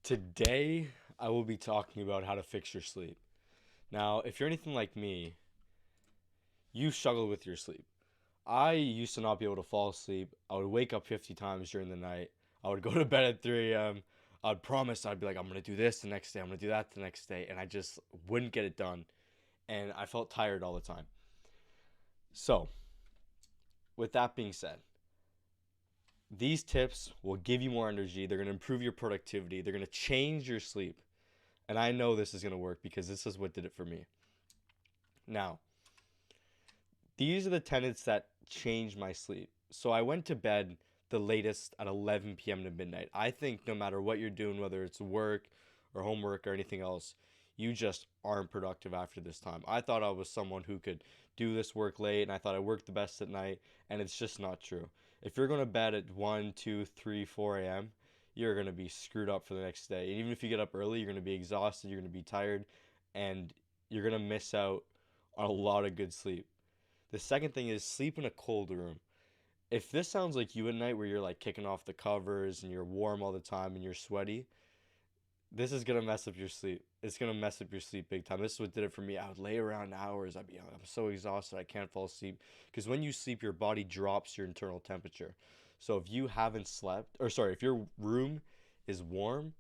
Today, I will be talking about how to fix your sleep. Now, if you're anything like me, you struggle with your sleep. I used to not be able to fall asleep. I would wake up 50 times during the night. I would go to bed at 3 a.m. I'd promise I'd be like, I'm going to do this the next day. I'm going to do that the next day. And I just wouldn't get it done. And I felt tired all the time. So, with that being said, these tips will give you more energy. They're going to improve your productivity. They're going to change your sleep. And I know this is going to work because this is what did it for me. Now, these are the tenets that changed my sleep. So I went to bed the latest at 11 p.m. to midnight. I think no matter what you're doing, whether it's work or homework or anything else, you just aren't productive after this time. I thought I was someone who could do this work late and I thought I worked the best at night, and it's just not true. If you're going to bed at 1, 2, 3, 4 a.m., you're going to be screwed up for the next day. And even if you get up early, you're going to be exhausted, you're going to be tired, and you're going to miss out on a lot of good sleep. The second thing is sleep in a cold room. If this sounds like you at night where you're like kicking off the covers and you're warm all the time and you're sweaty, this is gonna mess up your sleep. It's gonna mess up your sleep big time. This is what did it for me. I would lay around hours. I'm so exhausted I can't fall asleep. Because when you sleep, your body drops your internal temperature. So if you haven't slept, or sorry, if your room is warm,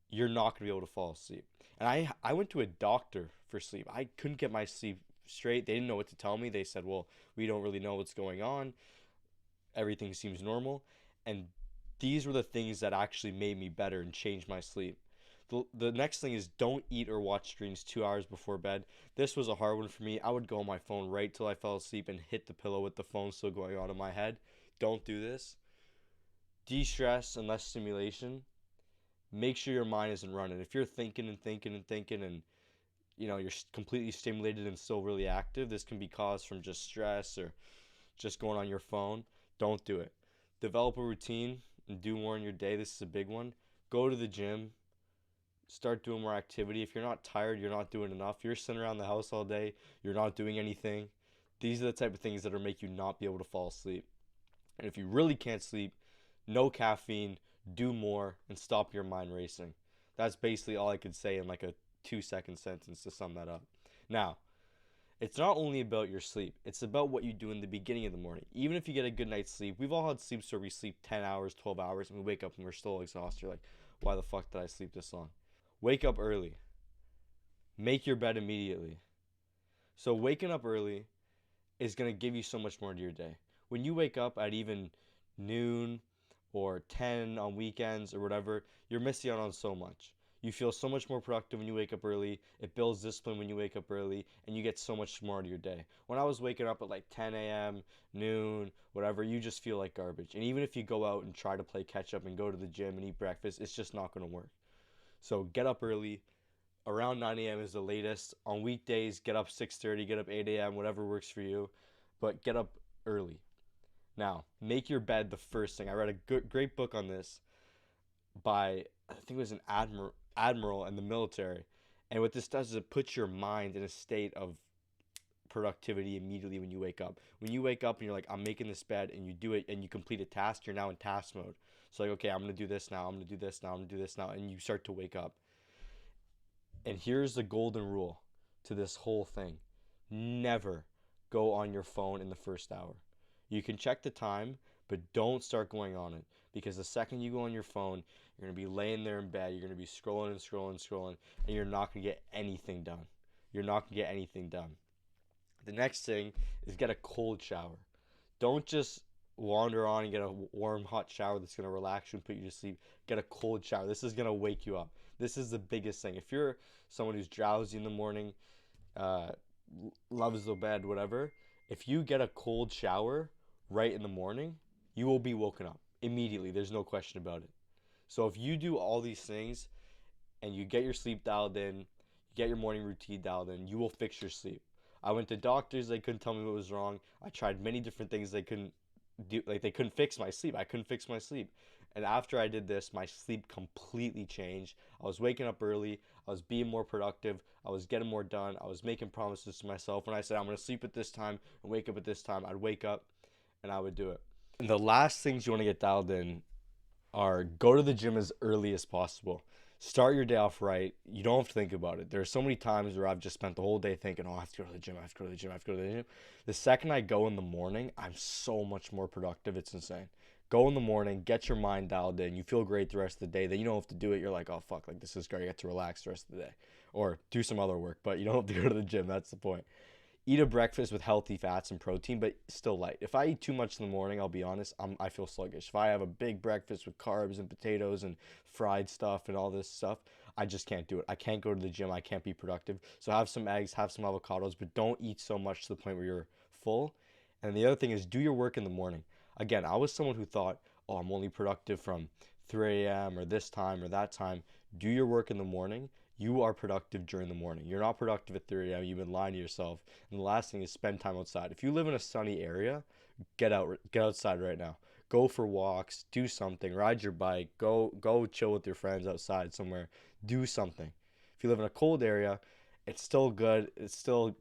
you're not gonna be able to fall asleep. And I went to a doctor for sleep. I couldn't get my sleep straight. They didn't know what to tell me. They said, "Well, we don't really know what's going on. Everything seems normal." And these were the things that actually made me better and changed my sleep. The next thing is don't eat or watch screens 2 hours before bed. This was a hard one for me. I would go on my phone right till I fell asleep and hit the pillow with the phone still going on in my head. Don't do this. De-stress and less stimulation. Make sure your mind isn't running. If you're thinking and thinking and thinking and you're completely stimulated and still really active, this can be caused from just stress or just going on your phone. Don't do it. Develop a routine and do more in your day. This is a big one. Go to the gym. Start doing more activity. If you're not tired, you're not doing enough. You're sitting around the house all day, you're not doing anything. These are the type of things that will make you not be able to fall asleep. And if you really can't sleep, no caffeine, do more, and stop your mind racing. That's basically all I could say in like a 2 second sentence to sum that up. Now, it's not only about your sleep, it's about what you do in the beginning of the morning. Even if you get a good night's sleep, we've all had sleeps where we sleep 10 hours, 12 hours, and we wake up and we're still exhausted. You're like, why the fuck did I sleep this long? Wake up early. Make your bed immediately. So, waking up early is going to give you so much more to your day. When you wake up at even noon or 10 on weekends or whatever, you're missing out on so much. You feel so much more productive when you wake up early. It builds discipline when you wake up early, and you get so much more out of your day. When I was waking up at like 10 a.m., noon, whatever, you just feel like garbage. And even if you go out and try to play catch up and go to the gym and eat breakfast, it's just not going to work. So get up early. Around 9 a.m. is the latest. On weekdays, get up 6:30, get up 8 a.m., whatever works for you. But get up early. Now, make your bed the first thing. I read a great book on this by, I think it was an admiral in the military. And what this does is it puts your mind in a state of productivity immediately when you wake up. When you wake up and you're like, I'm making this bed, and you do it and you complete a task, you're now in task mode. So like, okay, I'm gonna do this now, I'm gonna do this now, I'm gonna do this now, and you start to wake up. And here's the golden rule to this whole thing. Never go on your phone in the first hour. You can check the time, but don't start going on it, because the second you go on your phone, you're going to be laying there in bed, you're going to be scrolling and scrolling and scrolling, and you're not going to get anything done. You're not going to get anything done. The next thing is get a cold shower. Don't just wander on and get a warm, hot shower that's going to relax you and put you to sleep. Get a cold shower. This is going to wake you up. This is the biggest thing. If you're someone who's drowsy in the morning, uh, loves the bed, whatever, if you get a cold shower right in the morning, you will be woken up immediately. There's no question about it. So if you do all these things and you get your sleep dialed in, you get your morning routine dialed in, you will fix your sleep. I went to doctors, they couldn't tell me what was wrong. I tried many different things, they couldn't do, like they couldn't fix my sleep. I couldn't fix my sleep. And after I did this, my sleep completely changed. I was waking up early, I was being more productive, I was getting more done, I was making promises to myself. When I said I'm going to sleep at this time and wake up at this time, I'd wake up and I would do it. And the last things you want to get dialed in are go to the gym as early as possible. Start your day off right. You don't have to think about it. There are so many times where I've just spent the whole day thinking, oh, I have to go to the gym, I have to go to the gym, I have to go to the gym. The second I go in the morning, I'm so much more productive. It's insane. Go in the morning, get your mind dialed in. You feel great the rest of the day. Then you don't have to do it. You're like, oh, fuck, like this is great. I get to relax the rest of the day or do some other work, but you don't have to go to the gym. That's the point. Eat a breakfast with healthy fats and protein, but still light. If I eat too much in the morning, I'll be honest, I feel sluggish. If I have a big breakfast with carbs and potatoes and fried stuff and all this stuff, I just can't do it. I can't go to the gym. I can't be productive. So have some eggs, have some avocados, but don't eat so much to the point where you're full. And the other thing is do your work in the morning. Again, I was someone who thought, oh, I'm only productive from 3 a.m. or this time or that time. Do your work in the morning. You are productive during the morning. You're not productive at 3 a.m. You've been lying to yourself. And the last thing is spend time outside. If you live in a sunny area, get outside right now. Go for walks, do something, ride your bike, go chill with your friends outside somewhere. Do something. If you live in a cold area, it's still good. It's still,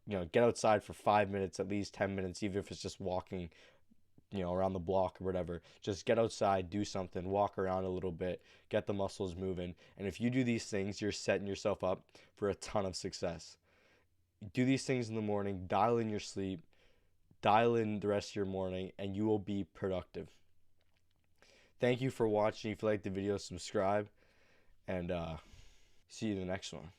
get outside for 5 minutes, at least 10 minutes, even if it's just walking, around the block or whatever. Just get outside, do something, walk around a little bit, get the muscles moving. And if you do these things, you're setting yourself up for a ton of success. Do these things in the morning, dial in your sleep, dial in the rest of your morning, and you will be productive. Thank you for watching. If you like the video, subscribe, and see you in the next one.